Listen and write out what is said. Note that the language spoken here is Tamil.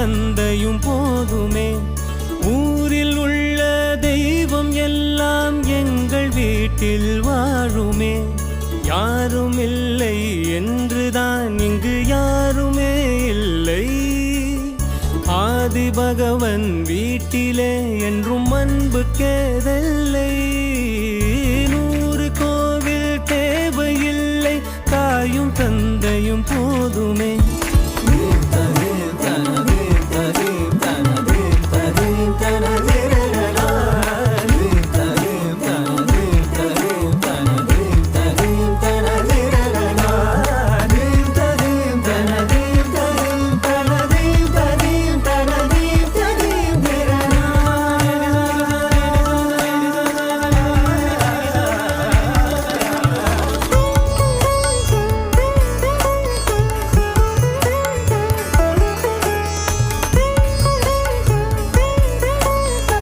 தந்தையும் போதுமே. ஊரில் உள்ள தெய்வம் எல்லாம் எங்கள் வீட்டில் வாழுமே. யாரும் இல்லை என்றுதான் இங்கு யாருமே இல்லை. ஆதி பகவன் வீட்டிலே என்றும் அன்பு கேதல்லை. 100 கோவில் தேவையில்லை, தாயும் தந்தையும் போதுமே.